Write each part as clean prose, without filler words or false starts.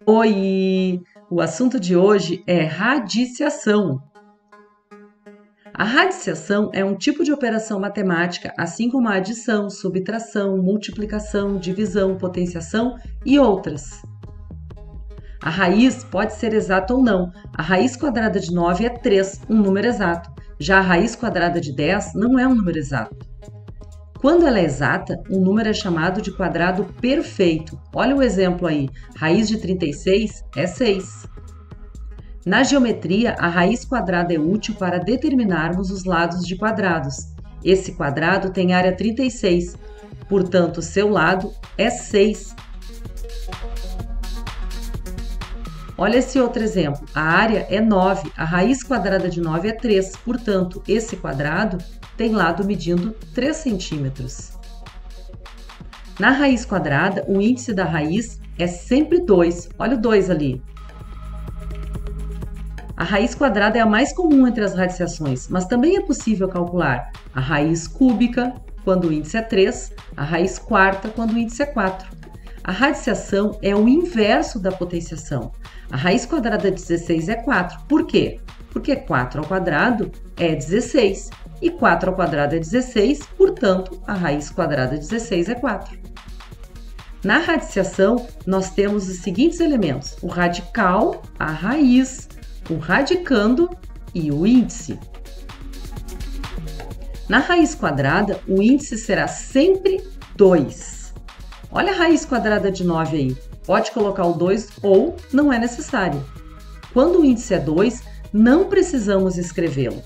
Oi! O assunto de hoje é radiciação. A radiciação é um tipo de operação matemática, assim como a adição, subtração, multiplicação, divisão, potenciação e outras. A raiz pode ser exata ou não. A raiz quadrada de 9 é 3, um número exato. Já a raiz quadrada de 10 não é um número exato. Quando ela é exata, um número é chamado de quadrado perfeito. Olha o exemplo aí. Raiz de 36 é 6. Na geometria, a raiz quadrada é útil para determinarmos os lados de quadrados. Esse quadrado tem área 36, portanto, seu lado é 6. Olha esse outro exemplo. A área é 9, a raiz quadrada de 9 é 3, portanto, esse quadrado tem lado medindo 3 centímetros. Na raiz quadrada, o índice da raiz é sempre 2. Olha o 2 ali. A raiz quadrada é a mais comum entre as radiciações, mas também é possível calcular a raiz cúbica, quando o índice é 3, a raiz quarta, quando o índice é 4. A radiciação é o inverso da potenciação. A raiz quadrada de 16 é 4. Por quê? Porque 4 ao quadrado é 16. E 4 ao quadrado é 16, portanto, a raiz quadrada de 16 é 4. Na radiciação, nós temos os seguintes elementos: o radical, a raiz, o radicando e o índice. Na raiz quadrada, o índice será sempre 2. Olha a raiz quadrada de 9 aí. Pode colocar o 2 ou não é necessário. Quando o índice é 2, não precisamos escrevê-lo.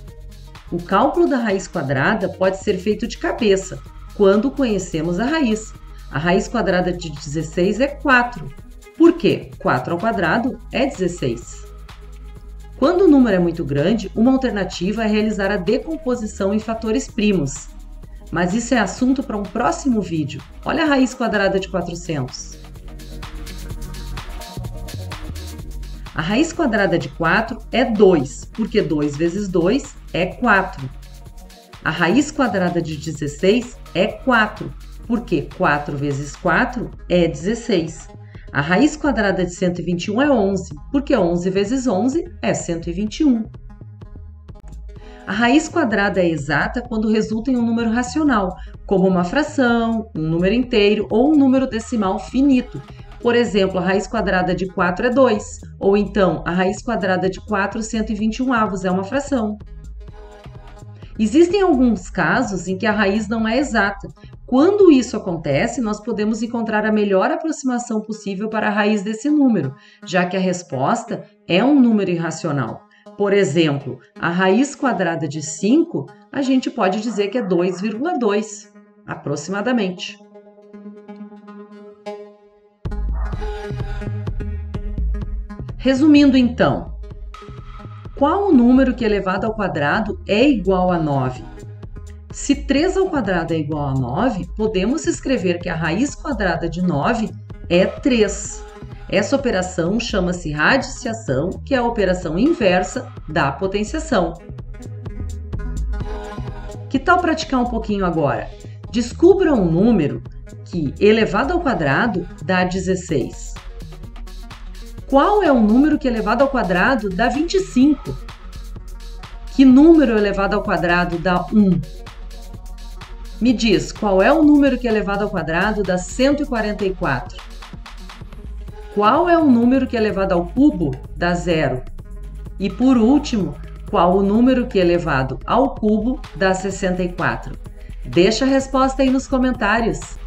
O cálculo da raiz quadrada pode ser feito de cabeça, quando conhecemos a raiz. A raiz quadrada de 16 é 4. Por quê? 4 ao quadrado é 16. Quando o número é muito grande, uma alternativa é realizar a decomposição em fatores primos. Mas isso é assunto para um próximo vídeo. Olha a raiz quadrada de 400. A raiz quadrada de 4 é 2, porque 2 vezes 2 é 4. A raiz quadrada de 16 é 4, porque 4 vezes 4 é 16. A raiz quadrada de 121 é 11, porque 11 vezes 11 é 121. A raiz quadrada é exata quando resulta em um número racional, como uma fração, um número inteiro ou um número decimal finito. Por exemplo, a raiz quadrada de 4 é 2, ou então a raiz quadrada de 4 121avos é uma fração. Existem alguns casos em que a raiz não é exata. Quando isso acontece, nós podemos encontrar a melhor aproximação possível para a raiz desse número, já que a resposta é um número irracional. Por exemplo, a raiz quadrada de 5, a gente pode dizer que é 2,2, aproximadamente. Resumindo então, qual o número que elevado ao quadrado é igual a 9? Se 3 ao quadrado é igual a 9, podemos escrever que a raiz quadrada de 9 é 3. Essa operação chama-se radiciação, que é a operação inversa da potenciação. Que tal praticar um pouquinho agora? Descubra um número que, elevado ao quadrado, dá 16. Qual é o número que elevado ao quadrado dá 25? Que número elevado ao quadrado dá 1? Me diz, qual é o número que elevado ao quadrado dá 144? Qual é o número que elevado ao cubo dá 0? E por último, qual o número que elevado ao cubo dá 64? Deixa a resposta aí nos comentários.